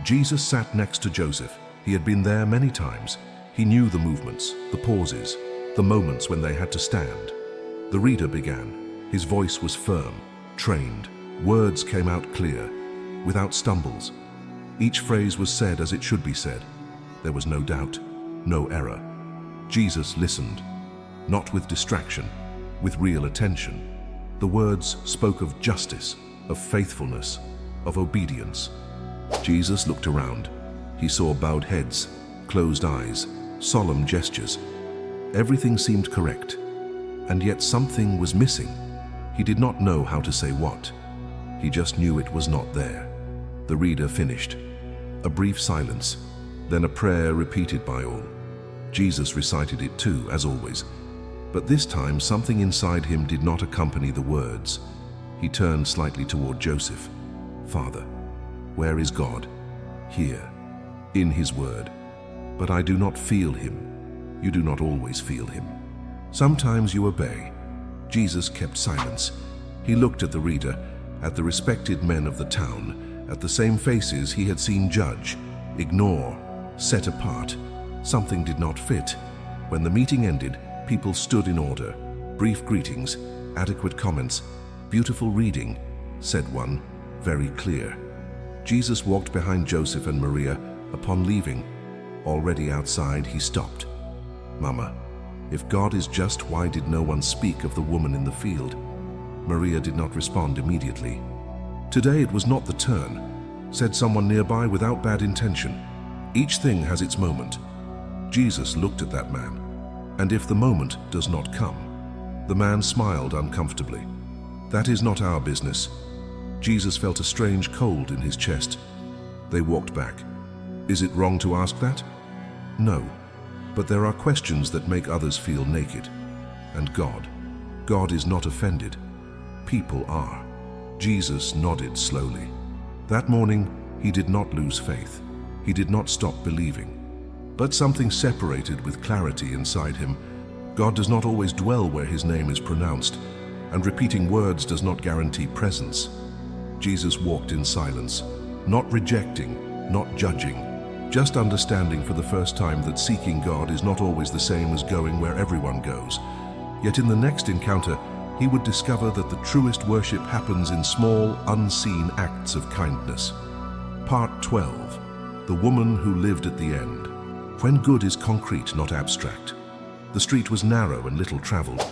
Jesus sat next to Joseph. He had been there many times. He knew the movements, the pauses, the moments when they had to stand. The reader began. His voice was firm, trained. Words came out clear, without stumbles. Each phrase was said as it should be said. There was no doubt, no error. Jesus listened, not with distraction, with real attention. The words spoke of justice, of faithfulness, of obedience. Jesus looked around. He saw bowed heads, closed eyes, solemn gestures. Everything seemed correct, and yet something was missing. He did not know how to say what. He just knew it was not there. The reader finished. A brief silence, then a prayer repeated by all. Jesus recited it too, as always. But this time, something inside him did not accompany the words. He turned slightly toward Joseph. "Father, where is God?" "Here, in his word. But I do not feel him." "You do not always feel him. Sometimes you obey." Jesus kept silence. He looked at the reader, at the respected men of the town, at the same faces he had seen judge, ignore, set apart. Something did not fit. When the meeting ended, people stood in order. Brief greetings, adequate comments. "Beautiful reading," said one, very clear. Jesus walked behind Joseph and Maria. Upon leaving, already outside, he stopped. "Mama, if God is just, why did no one speak of the woman in the field?" Maria did not respond immediately. "Today it was not the turn," said someone nearby without bad intention. "Each thing has its moment." Jesus looked at that man. "And if the moment does not come?" The man smiled uncomfortably. "That is not our business." Jesus felt a strange cold in his chest. They walked back. "Is it wrong to ask that?" "No, but there are questions that make others feel naked. And God is not offended. People are." Jesus nodded slowly. That morning, he did not lose faith. He did not stop believing. But something separated with clarity inside him. God does not always dwell where his name is pronounced, and repeating words does not guarantee presence. Jesus walked in silence, not rejecting, not judging, just understanding for the first time that seeking God is not always the same as going where everyone goes. Yet in the next encounter, he would discover that the truest worship happens in small, unseen acts of kindness. Part 12. The woman who lived at the end. When good is concrete, not abstract. The street was narrow and little traveled,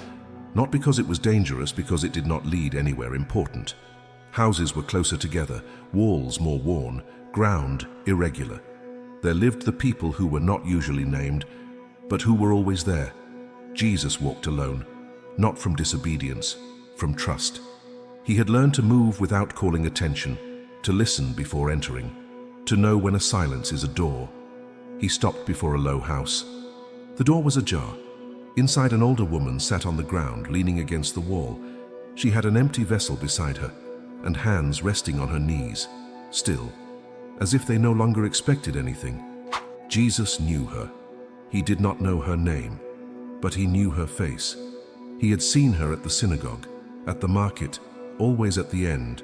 not because it was dangerous, because it did not lead anywhere important. Houses were closer together, walls more worn, ground irregular. There lived the people who were not usually named, but who were always there. Jesus walked alone, not from disobedience, from trust. He had learned to move without calling attention, to listen before entering, to know when a silence is a door. He stopped before a low house. The door was ajar. Inside, an older woman sat on the ground, leaning against the wall. She had an empty vessel beside her, and hands resting on her knees, still, as if they no longer expected anything. Jesus knew her. He did not know her name, but he knew her face. He had seen her at the synagogue, at the market, always at the end.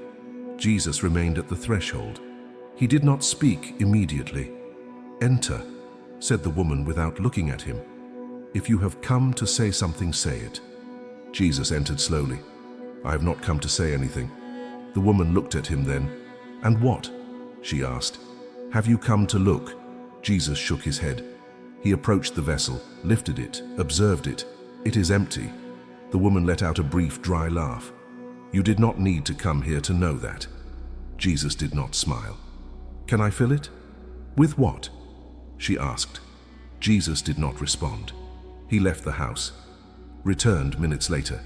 Jesus remained at the threshold. He did not speak immediately. "Enter," said the woman without looking at him. "If you have come to say something, say it." Jesus entered slowly. "I have not come to say anything." The woman looked at him then. "And what?" she asked. "Have you come to look?" Jesus shook his head. He approached the vessel, lifted it, observed it. "It is empty." The woman let out a brief, dry laugh. "You did not need to come here to know that." Jesus did not smile. "Can I fill it?" "With what?" she asked. Jesus did not respond. He left the house, returned minutes later.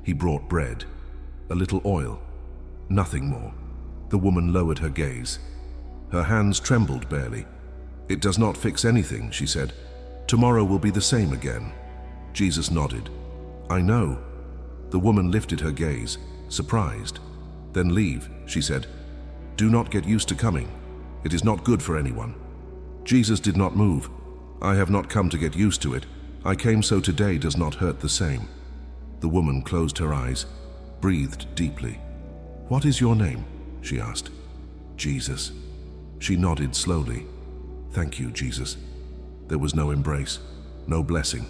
He brought bread, a little oil, nothing more. The woman lowered her gaze. Her hands trembled barely. "It does not fix anything," she said. "Tomorrow will be the same again." Jesus nodded. "I know." The woman lifted her gaze, surprised. "Then leave," she said. "Do not get used to coming. It is not good for anyone." Jesus did not move. "I have not come to get used to it. I came so today does not hurt the same." The woman closed her eyes. breathed deeply. "What is your name?" she asked. "Jesus." She nodded slowly. "Thank you, Jesus." There was no embrace, no blessing.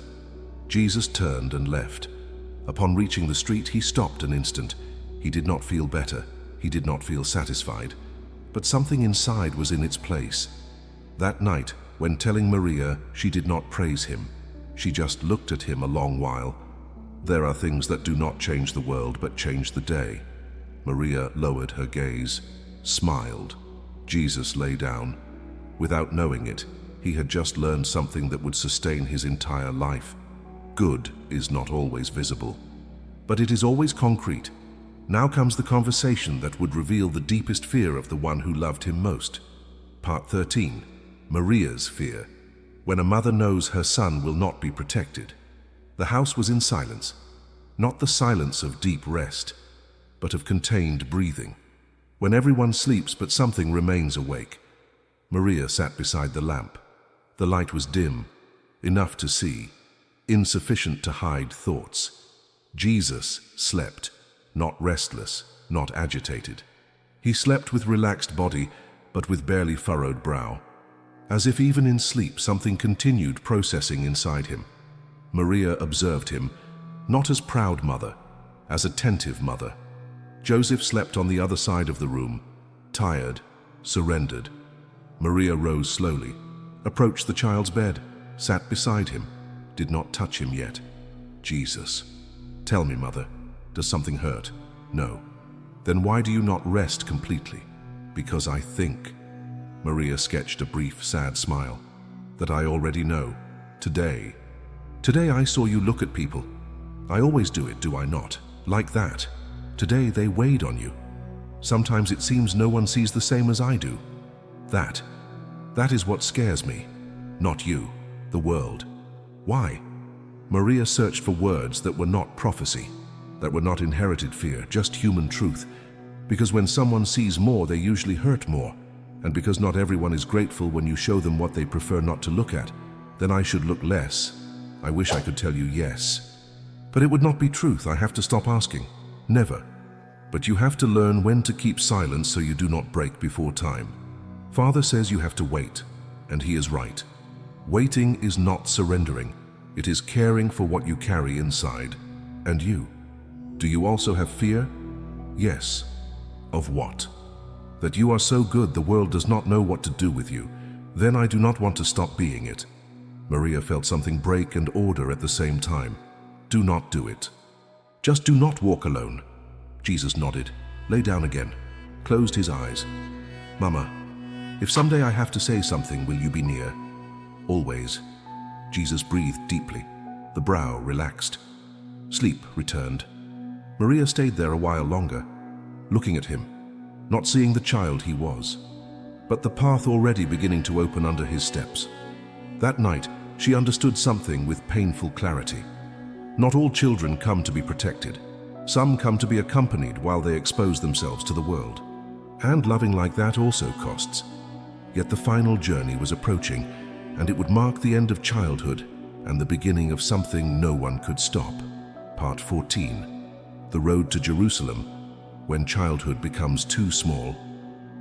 Jesus turned and left. Upon reaching the street, he stopped an instant. He did not feel better. He did not feel satisfied. But something inside was in its place. That night, when telling Maria, she did not praise him. She just looked at him a long while. There are things that do not change the world, but change the day. Maria lowered her gaze, smiled. Jesus lay down. Without knowing it, he had just learned something that would sustain his entire life. Good is not always visible, but it is always concrete. Now comes the conversation that would reveal the deepest fear of the one who loved him most. Part 13. Maria's fear. When a mother knows her son will not be protected. The house was in silence, not the silence of deep rest, but of contained breathing. When everyone sleeps but something remains awake. Maria sat beside the lamp. The light was dim, enough to see, insufficient to hide thoughts. Jesus slept, not restless, not agitated. He slept with relaxed body, but with barely furrowed brow. As if even in sleep something continued processing inside him. Maria observed him, not as proud mother, as attentive mother. Joseph slept on the other side of the room, tired, surrendered. Maria rose slowly, approached the child's bed, sat beside him, did not touch him yet. Jesus. Tell me, mother, does something hurt? No. Then why do you not rest completely? Because I think. Maria sketched a brief, sad smile. That I already know. Today. Today I saw you look at people. I always do it, do I not? Like that. Today they weighed on you. Sometimes it seems no one sees the same as I do. That is what scares me. Not you, the world. Why? Maria searched for words that were not prophecy, that were not inherited fear, just human truth. Because when someone sees more, they usually hurt more. And because not everyone is grateful when you show them what they prefer not to look at, then I should look less. I wish I could tell you yes. But it would not be truth. I have to stop asking. Never. But you have to learn when to keep silence so you do not break before time. Father says you have to wait, and he is right. Waiting is not surrendering. It is caring for what you carry inside. And you? Do you also have fear? Yes. Of what? That you are so good the world does not know what to do with you. Then I do not want to stop being it. Maria felt something break and order at the same time. Do not do it. Just do not walk alone. Jesus nodded, lay down again, closed his eyes. Mama, if someday I have to say something, will you be near? Always. Jesus breathed deeply. The brow relaxed. Sleep returned. Maria stayed there a while longer, looking at him, not seeing the child he was, but the path already beginning to open under his steps. That night, she understood something with painful clarity. Not all children come to be protected. Some come to be accompanied while they expose themselves to the world. And loving like that also costs. Yet the final journey was approaching, and it would mark the end of childhood and the beginning of something no one could stop. Part 14. The road to Jerusalem. When childhood becomes too small.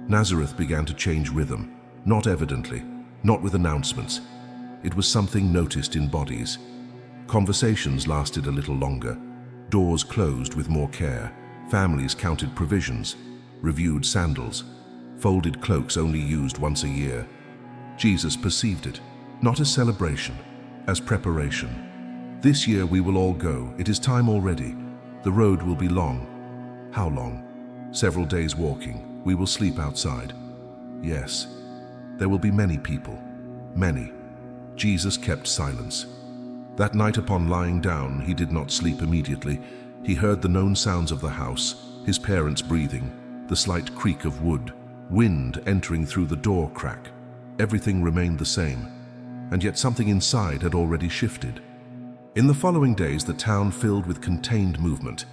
Nazareth began to change rhythm, not evidently, not with announcements. It was something noticed in bodies. Conversations lasted a little longer. Doors closed with more care. Families counted provisions, reviewed sandals, folded cloaks only used once a year. Jesus perceived it, not as celebration, as preparation. This year we will all go. It is time already. The road will be long. How long? Several days walking. We will sleep outside. Yes. There will be many people. Many. Jesus kept silence. That night upon lying down, he did not sleep immediately. He heard the known sounds of the house, his parents breathing, the slight creak of wood, wind entering through the door crack. Everything remained the same, and yet something inside had already shifted. In the following days, the town filled with contained movement.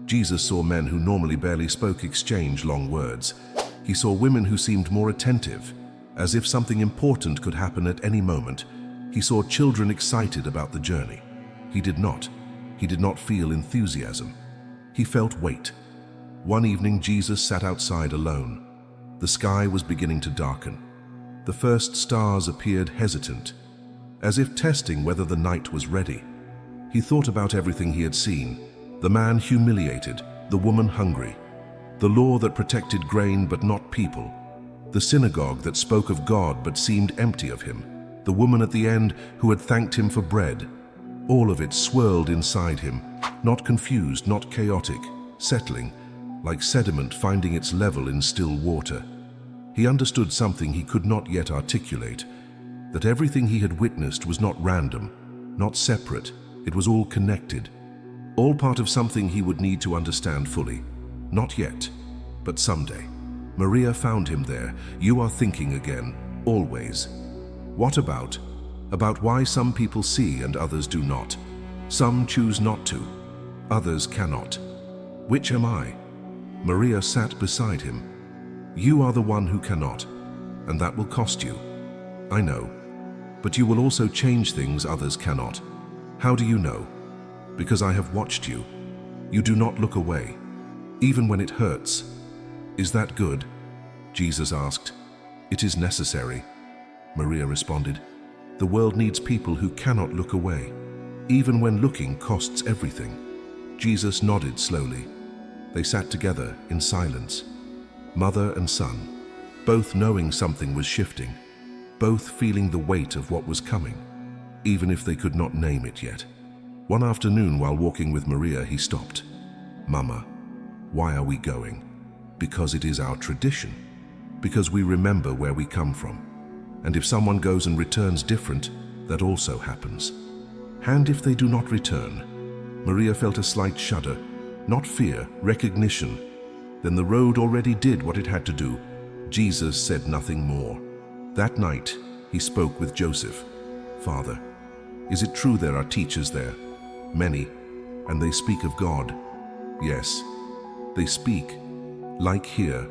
Jesus saw men who normally barely spoke exchange long words. He saw women who seemed more attentive, as if something important could happen at any moment. He saw children excited about the journey. He did not feel enthusiasm. He felt weight. One evening, Jesus sat outside alone. The sky was beginning to darken. The first stars appeared hesitant, as if testing whether the night was ready. He thought about everything he had seen: the man humiliated, the woman hungry, the law that protected grain but not people, the synagogue that spoke of God but seemed empty of him, the woman at the end who had thanked him for bread. All of it swirled inside him, not confused, not chaotic, settling, like sediment finding its level in still water. He understood something he could not yet articulate, that everything he had witnessed was not random, not separate. It was all connected, all part of something he would need to understand fully. Not yet, but someday. Maria found him there. You are thinking again, always. What about? About why some people see and others do not. Some choose not to, others cannot. Which am I? Maria sat beside him. You are the one who cannot, and that will cost you. I know, but you will also change things others cannot. How do you know? Because I have watched you. You do not look away, even when it hurts. Is that good? Jesus asked. It is necessary, Maria responded. The world needs people who cannot look away, even when looking costs everything. Jesus nodded slowly. They sat together in silence, mother and son, both knowing something was shifting, both feeling the weight of what was coming, even if they could not name it yet. One afternoon, while walking with Maria, he stopped. Mama, why are we going? Because it is our tradition. Because we remember where we come from. And if someone goes and returns different, that also happens. And if they do not return? Maria felt a slight shudder, not fear, recognition. Then the road already did what it had to do. Jesus said nothing more. That night, he spoke with Joseph. Father, is it true there are teachers there? Many, and they speak of God. Yes, they speak, like here,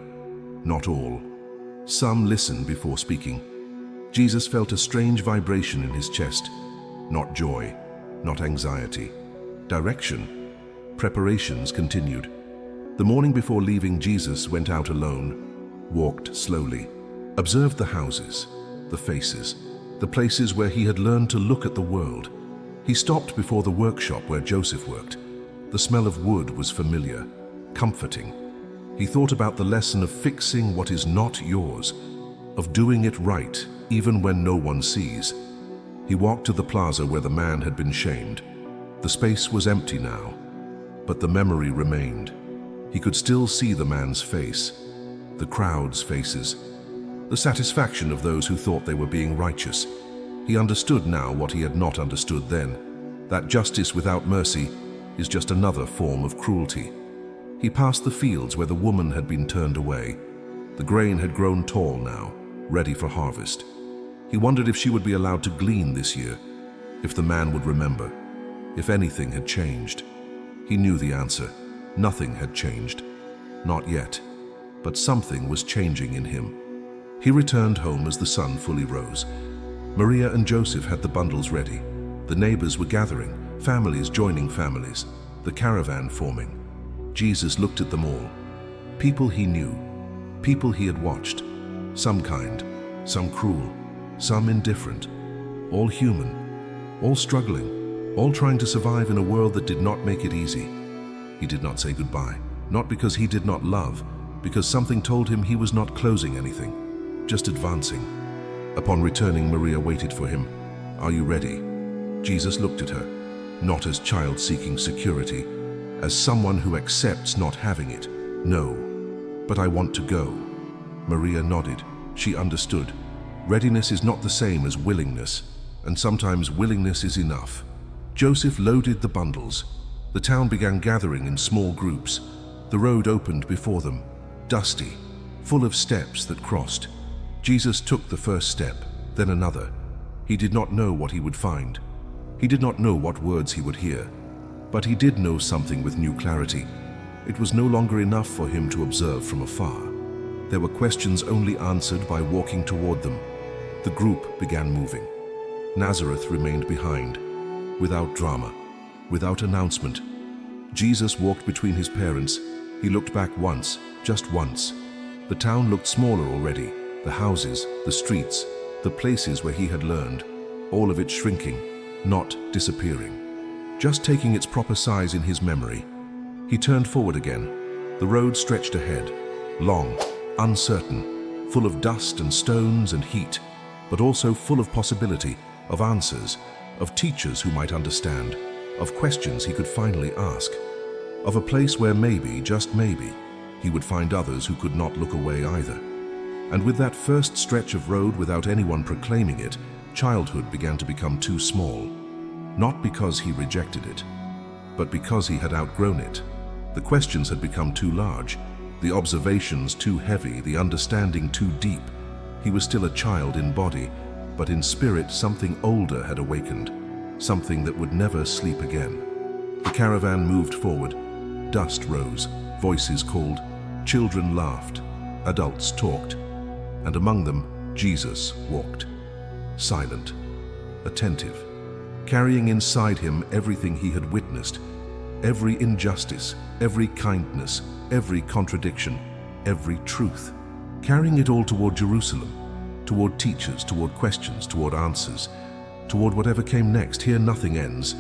not all. Some listen before speaking. Jesus felt a strange vibration in his chest. Not joy, not anxiety. Direction. Preparations continued. The morning before leaving, Jesus went out alone, walked slowly, observed the houses, the faces, the places where he had learned to look at the world. He stopped before the workshop where Joseph worked. The smell of wood was familiar, comforting. He thought about the lesson of fixing what is not yours, of doing it right even when no one sees. He walked to the plaza where the man had been shamed. The space was empty now, but the memory remained. He could still see the man's face, the crowd's faces, the satisfaction of those who thought they were being righteous. He understood now what he had not understood then, that justice without mercy is just another form of cruelty. He passed the fields where the woman had been turned away. The grain had grown tall now, ready for harvest. He wondered if she would be allowed to glean this year, if the man would remember, if anything had changed. He knew the answer. Nothing had changed. Not yet. But something was changing in him. He returned home as the sun fully rose. Maria and Joseph had the bundles ready. The neighbors were gathering, families joining families, the caravan forming. Jesus looked at them all. People he knew, people he had watched, some kind, some cruel, some indifferent, all human, all struggling, all trying to survive in a world that did not make it easy. He did not say goodbye, not because he did not love, because something told him he was not closing anything, just advancing. Upon returning, Maria waited for him. Are you ready? Jesus looked at her, not as child seeking security, as someone who accepts not having it. No, but I want to go. Maria nodded. She understood. Readiness is not the same as willingness, and sometimes willingness is enough. Joseph loaded the bundles. The town began gathering in small groups. The road opened before them, dusty, full of steps that crossed. Jesus took the first step, then another. He did not know what he would find. He did not know what words he would hear. But he did know something with new clarity. It was no longer enough for him to observe from afar. There were questions only answered by walking toward them. The group began moving. Nazareth remained behind, without drama, without announcement. Jesus walked between his parents. He looked back once, just once. The town looked smaller already. The houses, the streets, the places where he had learned, all of it shrinking, not disappearing, just taking its proper size in his memory. He turned forward again. The road stretched ahead, long, uncertain, full of dust and stones and heat, but also full of possibility, of answers, of teachers who might understand, of questions he could finally ask, of a place where maybe, just maybe, he would find others who could not look away either. And with that first stretch of road without anyone proclaiming it, childhood began to become too small. Not because he rejected it, but because he had outgrown it. The questions had become too large, the observations too heavy, the understanding too deep. He was still a child in body, but in spirit something older had awakened, something that would never sleep again. The caravan moved forward. Dust rose, voices called, children laughed, adults talked, and among them Jesus walked. Silent, attentive, carrying inside him everything he had witnessed, every injustice, every kindness, every contradiction, every truth, carrying it all toward Jerusalem, toward teachers, toward questions, toward answers, toward whatever came next. Here nothing ends.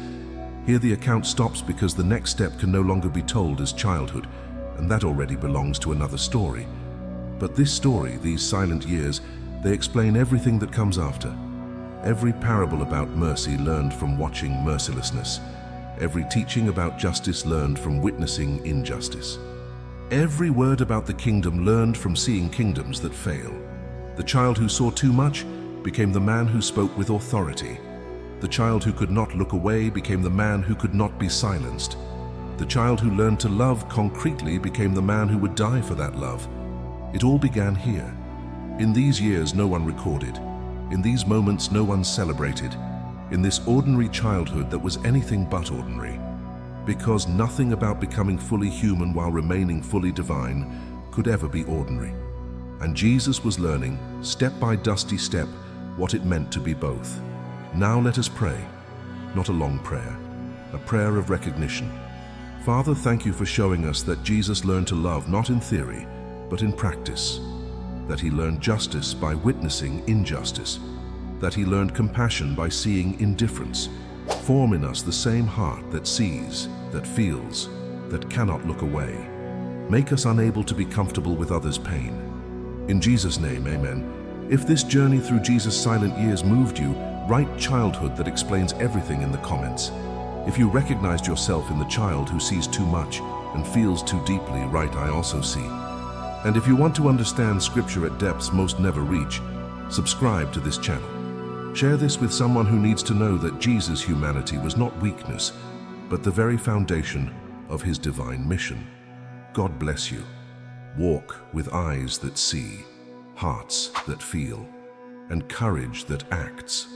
Here the account stops because the next step can no longer be told as childhood, and that already belongs to another story. But this story, these silent years, they explain everything that comes after. Every parable about mercy learned from watching mercilessness. Every teaching about justice learned from witnessing injustice. Every word about the kingdom learned from seeing kingdoms that fail. The child who saw too much became the man who spoke with authority. The child who could not look away became the man who could not be silenced. The child who learned to love concretely became the man who would die for that love. It all began here. In these years no one recorded. In these moments no one celebrated. In this ordinary childhood that was anything but ordinary. Because nothing about becoming fully human while remaining fully divine could ever be ordinary. And Jesus was learning, step by dusty step, what it meant to be both. Now let us pray, not a long prayer, a prayer of recognition. Father, thank you for showing us that Jesus learned to love not in theory, but in practice. That he learned justice by witnessing injustice. That he learned compassion by seeing indifference. Form in us the same heart that sees, that feels, that cannot look away. Make us unable to be comfortable with others' pain. In Jesus' name, amen. If this journey through Jesus' silent years moved you, write childhood that explains everything in the comments. If you recognized yourself in the child who sees too much and feels too deeply, write I also see. And if you want to understand scripture at depths most never reach, subscribe to this channel. Share this with someone who needs to know that Jesus' humanity was not weakness, but the very foundation of his divine mission. God bless you. Walk with eyes that see, hearts that feel, and courage that acts.